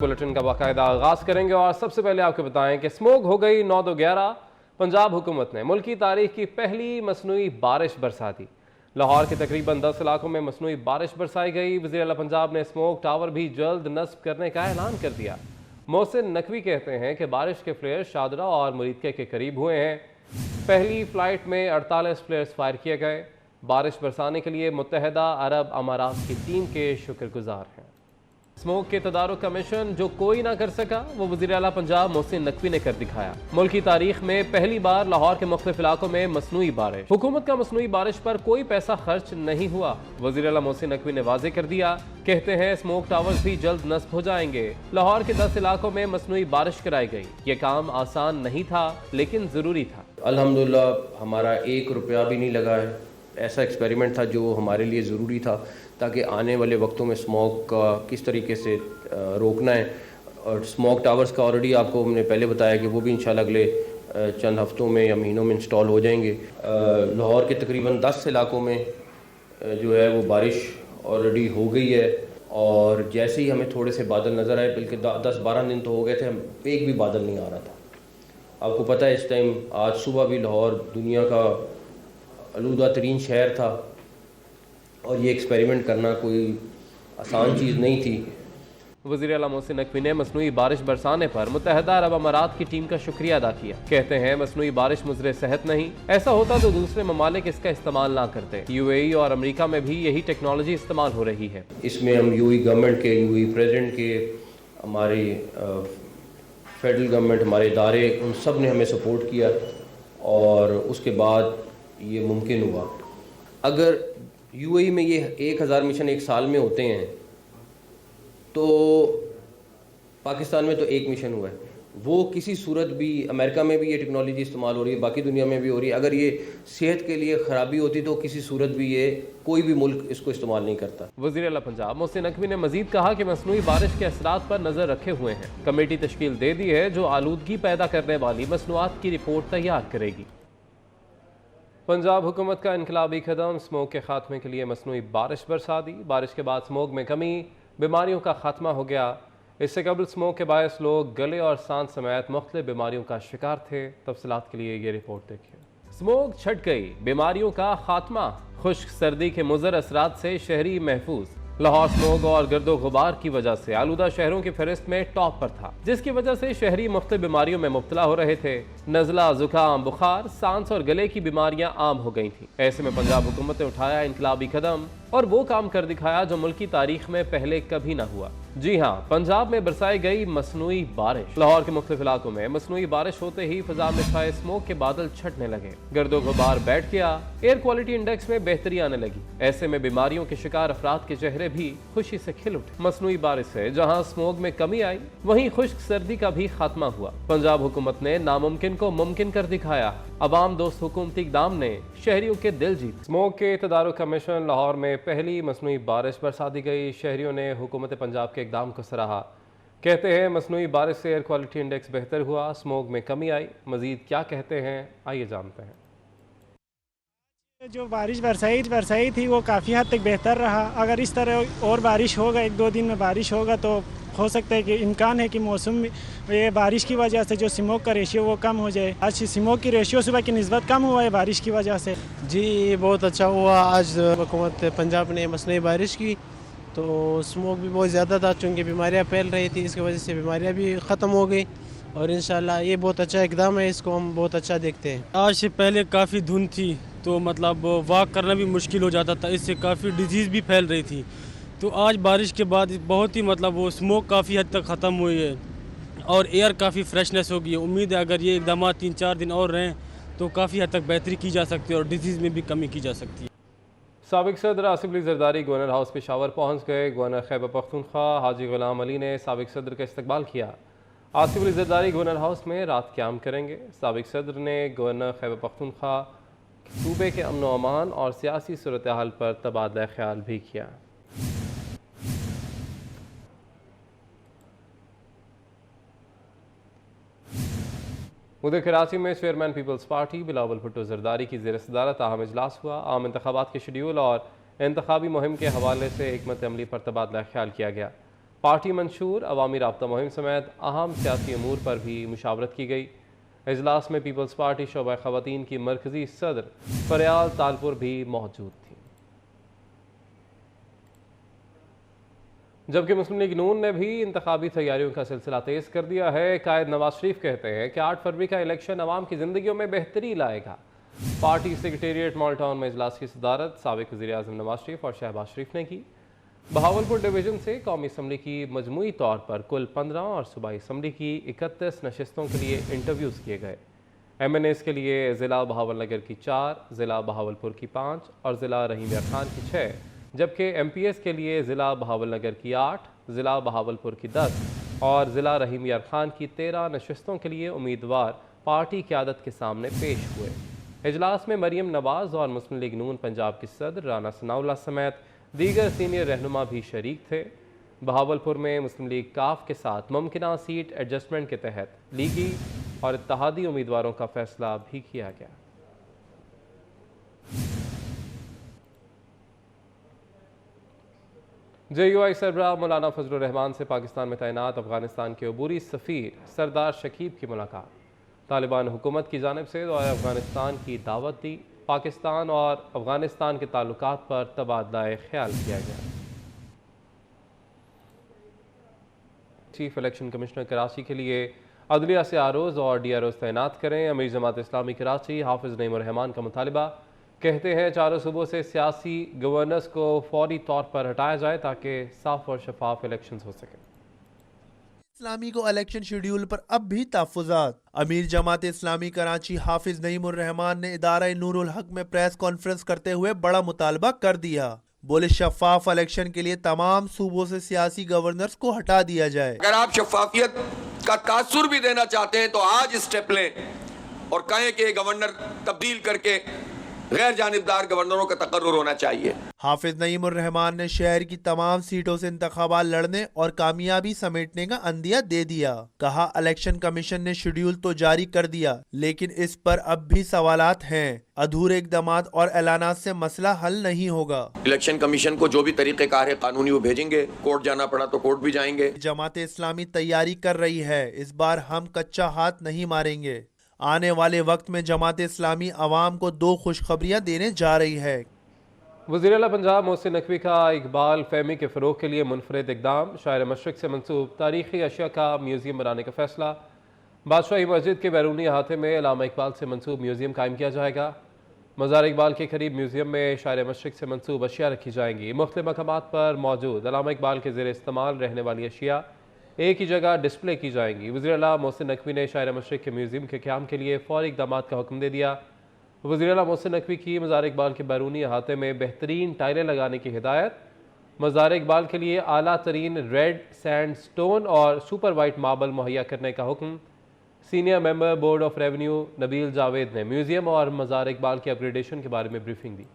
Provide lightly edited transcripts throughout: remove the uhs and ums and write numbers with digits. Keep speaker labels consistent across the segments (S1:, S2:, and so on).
S1: Bulletin का बाकायदा आगाज करेंगे और सबसे पहले आपको बताएं कि स्मोक हो गई 9/11। पंजाब हुकूमत ने मुल्क की तारीख की पहली मसनूई बारिश बरसा दी। लाहौर के तकरीबन 10 इलाकों में मसनूई बारिश बरसाई गई। वज़ीर आला पंजाब ने स्मोक टावर भी जल्द नस्ब करने का ऐलान कर दिया। मोहसिन नकवी कहते हैं कि बारिश के फ्लेयर शादरा और मुरीदके के करीब हुए हैं। पहली फ्लाइट में 48 फ्लेयर्स फायर किए गए। बारिश बरसाने के लिए मुत्तहदा अरब अमारात की टीम के शुक्रगुजार हैं। स्मोक के तदारुक का मिशन जो कोई ना कर सका वो वज़ीर आला पंजाब मोहसिन नकवी ने कर दिखाया। मुल्क की तारीख में पहली बार लाहौर के मुख्तलिफ इलाकों में मसनूई बारिश। हुकूमत का मसनूई बारिश पर कोई पैसा खर्च नहीं हुआ। वज़ीर आला मोहसिन नकवी ने वाज़ेह कर दिया। कहते हैं स्मोक टावर्स भी जल्द नस्ब हो जाएंगे। लाहौर के 10 इलाकों में मसनूई बारिश कराई गई। ये काम आसान नहीं था लेकिन ज़रूरी था।
S2: अल्हम्दुलिल्लाह हमारा 1 रुपया भी नहीं लगा है। ऐसा एक्सपेरिमेंट था जो हमारे लिए ज़रूरी था ताकि आने वाले वक्तों में स्मोक का किस तरीके से रोकना है। और स्मोक टावर्स का ऑलरेडी आपको हमने पहले बताया कि वो भी इंशाल्लाह अगले चंद हफ्तों में या महीनों में इंस्टॉल हो जाएंगे। लाहौर के तकरीबन 10 इलाकों में जो है वो बारिश ऑलरेडी हो गई है और जैसे ही हमें थोड़े से बादल नज़र आए, बल्कि 10-12 दिन तो हो गए थे, एक भी बादल नहीं आ रहा था। आपको पता है इस टाइम आज सुबह भी लाहौर दुनिया का आलूदा तरीन शहर था और ये एक्सपेरिमेंट करना कोई आसान चीज़ नहीं थी।
S1: वज़ीर आला मोहसिन नकवी ने मसनूई बारिश बरसाने पर मुत्तहदा अरब अमारात की टीम का शुक्रिया अदा किया। कहते हैं मसनूई बारिश मुज़रे सेहत नहीं, ऐसा होता तो दूसरे ममालिक इसका इस्तेमाल ना करते। UAE और अमेरिका में भी यही टेक्नोलॉजी इस्तेमाल हो रही है।
S2: इसमें हम UAE गवर्नमेंट के, UAE प्रेसिडेंट के, हमारे फेडरल गवर्नमेंट, हमारे इदारे, उन सब ने हमें सपोर्ट किया और उसके बाद ये मुमकिन हुआ। अगर UAE में ये 1000 मिशन एक साल में होते हैं तो पाकिस्तान में तो 1 मिशन हुआ है। वो किसी सूरत भी, अमेरिका में भी ये टेक्नोलॉजी इस्तेमाल हो रही है, बाकी दुनिया में भी हो रही है। अगर ये सेहत के लिए ख़राबी होती तो किसी सूरत भी ये कोई भी मुल्क इसको इस्तेमाल नहीं करता।
S1: वज़ीर आला पंजाब मोहसिन नकवी ने मजीद कहा कि मसनूई बारिश के असरात पर नज़र रखे हुए हैं। कमेटी तश्कील दे दी है जो आलूदगी पैदा करने वाली मसनूआत की रिपोर्ट तैयार करेगी। पंजाब हुकूमत का इनकलाबी कदम, स्मोक के खात्मे के लिए मसनूई बारिश बरसा दी। बारिश के बाद स्मोक में कमी, बीमारियों का खात्मा हो गया। इससे कबल स्मोक के बायस लोग गले और सांस समेत मुख्तलिफ बीमारियों का शिकार थे। तफसीलात के लिए ये रिपोर्ट देखिए। स्मोक छट गई, बीमारियों का खात्मा। खुश्क सर्दी के मुज़र असरात से शहरी महफूज। लाहौर स्मोक और गर्दो गुबार की वजह से आलूदा शहरों की फहरिस्त में टॉप पर था, जिसकी वजह से शहरी मुख्तलिफ बीमारियों में मुब्तला हो रहे थे। नज़ला, जुकाम, बुखार, सांस और गले की बीमारियां आम हो गई थी। ऐसे में पंजाब हुकूमत ने उठाया इनकलाबी कदम और वो काम कर दिखाया जो मुल्क की तारीख में पहले कभी ना हुआ। जी हाँ, पंजाब में बरसाई गई मसनूई बारिश। लाहौर के मुख्तलिफ इलाकों में मसनूई बारिश होते ही फिजा में छाए स्मोक के बादल छटने लगे। गर्दो गुबार बैठ गया, एयर क्वालिटी इंडेक्स में बेहतरी आने लगी। ऐसे में बीमारियों के शिकार अफराद के चेहरे भी खुशी से खिल उठे। मसनूई बारिश से जहाँ स्मोक में कमी आई, वहीं खुश्क सर्दी का भी खात्मा हुआ। पंजाब हुकूमत ने नामुमकिन को मुमकिन कर दिखाया। अवाम दोस्त हुकूमती इक़दाम ने शहरियों के दिल जीते। स्मोक के तदारुक का मिशन, लाहौर में पहली मसनूई बारिश बरसा दी गई। शहरियों ने हुकूमत पंजाब के इक़दाम को सराहा। कहते हैं मसनूई बारिश से एयर क्वालिटी इंडेक्स बेहतर हुआ, स्मोक में कमी आई। मजीद क्या कहते हैं आइए जानते हैं।
S3: जो बारिश बरसाई थी वो काफ़ी हद तक बेहतर रहा। अगर इस तरह और बारिश होगा, 1-2 दिन में बारिश होगा तो हो सकता है कि इम्कान है कि मौसम में ये बारिश की वजह से जो स्मोक का रेशियो वो कम हो जाए। आज स्मोक की रेशियो सुबह की निस्बत कम हुआ है बारिश की वजह से।
S4: जी बहुत अच्छा हुआ। आज हुकूमत पंजाब ने मसनूई बारिश की तो स्मोक भी बहुत ज़्यादा था, चूँकि बीमारियाँ फैल रही थी, इसकी वजह से बीमारियाँ भी ख़त्म हो गई और इंशाल्लाह ये बहुत अच्छा इक़दाम है, इसको हम बहुत अच्छा देखते हैं।
S5: आज से पहले काफ़ी धुंध थी तो मतलब वॉक करना भी मुश्किल हो जाता था, इससे काफ़ी डिजीज़ भी फैल रही थी। तो आज बारिश के बाद बहुत ही मतलब वो स्मोक काफ़ी हद तक ख़त्म हुई है और एयर काफ़ी फ्रेशनेस हो गई है। उम्मीद है अगर ये इक़दाम 3-4 दिन और रहें तो काफ़ी हद तक बेहतरी की जा सकती है और डिजीज़ में भी कमी की जा सकती है।
S1: साबिक सदर आसिफ अली जरदारी गवर्नर हाउस पेशावर पहुँच गए। गवर्नर खैबर पख्तूनख्वा हाजी गुलाम अली ने साबिक सदर का इस्तकबाल किया। आसिफ अली जरदारी गवर्नर हाउस में रात क़याम करेंगे। साबिक सदर ने गवर्नर खैबर पख्तूनख्वा सूबे के अमन व अमान और सियासी सूरत हाल पर तबादला ख्याल भी किया। उधर कराची में चेयरमैन पीपल्स पार्टी बिलावल भुट्टो जरदारी की ज़ेर सदारत अहम इजलास हुआ। आम इंतखाबात के शेड्यूल और इंतखाबी मुहिम के हवाले से हिकमत अमली पर तबादला ख्याल किया गया। पार्टी मंशूर अवामी राब्ता मुहिम समेत अहम सियासी अमूर पर भी मुशावरत की गई। इजलास में पीपल्स पार्टी शोबा ख़वातीन की मरकज़ी सदर फरियाल तालपुर भी मौजूद थी। जबकि मुस्लिम लीग नून ने भी इंतखाबी तैयारियों का सिलसिला तेज़ कर दिया है। कायद नवाज शरीफ कहते हैं कि 8 फरवरी का इलेक्शन अवाम की ज़िंदगियों में बेहतरी लाएगा। पार्टी सेक्रेटेरिएट मॉल टाउन में इजलास की सदारत साबिक़ वज़ीर-ए-आज़म नवाज शरीफ और शहबाज शरीफ ने की। बहावलपुर डिवीज़न से कौमी असम्बली की मजमूई तौर पर कुल 15 और सूबाई असम्बली की 31 नशिस्तों के लिए इंटरव्यूज़ किए गए। MNAs के लिए ज़िला बहावलनगर की 4, ज़िला बहावलपुर की 5 और ज़िला रहीम यार खान की 6, जबकि MPs के लिए ज़िला बहावलनगर की 8, ज़िला बहावलपुर की 10 और ज़िला रहीम यार खान की 13 नशिस्तों के लिए उम्मीदवार पार्टी क़यादत के सामने पेश हुए। इजलास में मरीम नवाज़ और मुस्लिम लीग नून पंजाब की सदर राना सनाउल्लाह समेत दीगर सीनियर रहनुमा भी शरीक थे। बहावलपुर में मुस्लिम लीग काफ के साथ मुमकिना सीट एडजस्टमेंट के तहत लीगी और इत्तहादी उम्मीदवारों का फैसला भी किया गया। JUI सरबराह मौलाना फजलुर रहमान से पाकिस्तान में तैनात अफगानिस्तान के अबूरी सफ़ीर सरदार शकीब की मुलाकात। तालिबान हुकूमत की जानिब से दौरे अफगानिस्तान की दावत दी। पाकिस्तान और अफगानिस्तान के ताल्लुकात पर तबादला ख्याल किया गया। चीफ इलेक्शन कमिश्नर कराची के लिए अदलिया से आरोज़ और DROs तैनात करें। अमीर जमात इस्लामी कराची हाफिज़ नईमुर रहमान का मुतालिबा। कहते हैं चारों सूबों से सियासी गवर्नर्स को फौरी तौर पर हटाया जाए ताकि साफ और शफाफ इलेक्शन हो सके।
S6: इस्लामी को इलेक्शन शेड्यूल पर अब भी तहफ़्फ़ुज़ात। अमीर जमात इस्लामी कराची हाफिज नईमुर रहमान ने इदारा नूरुल हक में प्रेस कॉन्फ्रेंस करते हुए बड़ा मुतालबा कर दिया। बोले शफाफ इलेक्शन के लिए तमाम सूबों से सियासी गवर्नर्स को हटा दिया जाए।
S7: अगर आप शफाफियत का तासुर भी देना चाहते हैं तो आज स्टेप लें और कहें कि गवर्नर तब्दील करके गैर जानिबदार गवर्नरों का तकर्रुर होना चाहिए।
S6: हाफिज नईमुर रहमान ने शहर की तमाम सीटों से इंतखाबात लड़ने और कामयाबी समेटने का अंदिया दे दिया। कहा इलेक्शन कमीशन ने शेड्यूल तो जारी कर दिया लेकिन इस पर अब भी सवालात हैं। अधूरे इक़दामात और ऐलानात से मसला हल नहीं होगा।
S7: इलेक्शन कमीशन को जो भी तरीक़ेकार है कानूनी वो भेजेंगे, कोर्ट जाना पड़ा तो कोर्ट भी जाएंगे।
S6: जमात इस्लामी तैयारी कर रही है, इस बार हम कच्चा हाथ नहीं मारेंगे। आने वाले वक्त में जमात इस्लामी अवाम को 2 खुशखबरियाँ देने जा रही है।
S1: वज़ीर आला पंजाब मोहसिन नकवी का इकबाल फहमी के फ़रोग़ के लिए मुनफरद इक़दाम। शायर मशरिक़ से मंसूब तारीख़ी अशिया का म्यूज़ियम बनाने का फ़ैसला। बादशाही मस्जिद के बैरूनी अहाते में अल्लामा इकबाल से मंसूब म्यूज़ियम कायम किया जाएगा। मज़ार इकबाल के करीब म्यूज़ियम में शायर मशरिक़ से मंसूब अशिया रखी जाएंगी। मुख्तलिफ़ मकामात पर मौजूद अल्लामा इकबाल के ज़ेर इस्तेमाल रहने वाली अशिया एक ही जगह डिस्प्ले की जाएंगी। वज़ीर आला मोहसिन नकवी ने शायर मशरिक़ के म्यूज़ियम के क़याम के लिए फ़ौरी इक़दामात का हुक्म दे दिया। वज़ीर आला मोहसिन नकवी की मज़ार इकबाल के बैरूनी अहाते में बेहतरीन टाइलें लगाने की हिदायत। मज़ार इकबाल के लिए आला तरीन रेड सैंड स्टोन और सुपर वाइट मार्बल मुहैया करने का हुक्म। Senior member board of revenue Nabeel Javed ने म्यूज़ियम और मज़ार इकबाल के अपग्रेडेशन के बारे में ब्रीफिंग दी।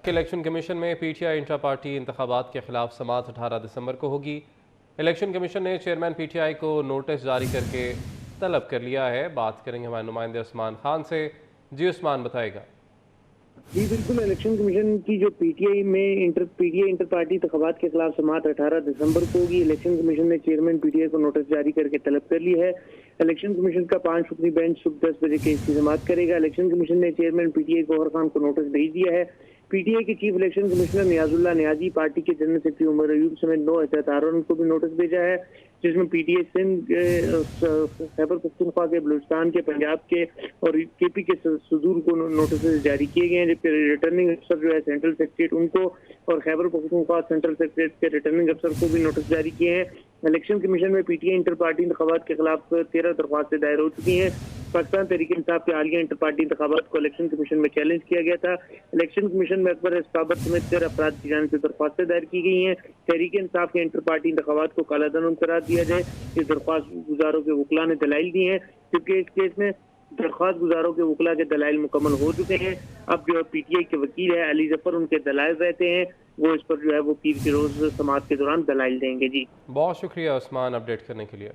S1: इलेक्शन कमीशन में PTI इंट्रा पार्टी इंतखाबात के खिलाफ समाअत 18 दिसंबर को होगी। इलेक्शन कमीशन ने चेयरमैन PTI को नोटिस जारी करके तलब कर लिया है। बात करेंगे हमारे नुमाइंदे उस्मान खान से। जी उस्मान, बताएगा।
S8: जी बिल्कुल, इलेक्शन कमीशन की जो PTI में PTI इंटर पार्टी इंतखाबात के खिलाफ समाअत 18 दिसंबर को होगी। इलेक्शन कमीशन ने चेयरमैन PTI को नोटिस जारी करके तलब कर ली है। इलेक्शन कमीशन का 5 रुकनी बेंच सुबह 10 बजे के इसकी समाअत करेगा। इलेक्शन कमीशन ने चेयरमैन PTI गौहर खान को नोटिस भेज दिया है। PTI के chief election commissioner Niazullah Niazi, party के जनरल सेक्रेटरी उमर अयूब समेत 9 एहतियातकारों को भी नोटिस भेजा है, जिसमें PTI सिंध, खैबर पख्तूनख्वा के, बलूचिस्तान के, पंजाब के और KP के सदूर को नोटिस जारी किए गए हैं। जबकि रिटर्निंग अफसर जो है सेंट्रल सेक्रेटरीट उनको और खैबर पख्तूनख्वा सेंट्रल सेक्रेटरीट के रिटर्निंग अफसर को भी नोटिस जारी किए हैं। इलेक्शन कमीशन में PTI इंटर पार्टी इंतखाबात के खिलाफ 13 दरख्वास्तें दायर हो चुकी हैं। पाकिस्तान तहरीक इंसाफ के हालिया इंटर पार्टी इंतखाबात को इलेक्शन कमीशन में चैलेंज किया गया था। इलेक्शन कमीशन में अकबर इसकाबत समेत 13 अफराद की जानिब से दरख्वास्तें दायर की गई हैं। तहरीक इंसाफ के इंटर पार्टी इंतखाबात को कालाधन करार दिया जाए, इस दरख्वास्त गुजारों के वकला ने दलाइल दी हैं। जबकि इस केस में दरख्वास्त गुजारों के वकला के दलाइल मुकम्मल हो चुके हैं। अब जो PTI के वकील है अली जफर, उनके दलाइल रहते हैं, वो इस पर जो है वो पीर के रोज समाअत के दौरान दलाइल देंगे। जी
S1: बहुत शुक्रिया उस्मान अपडेट करने के लिए।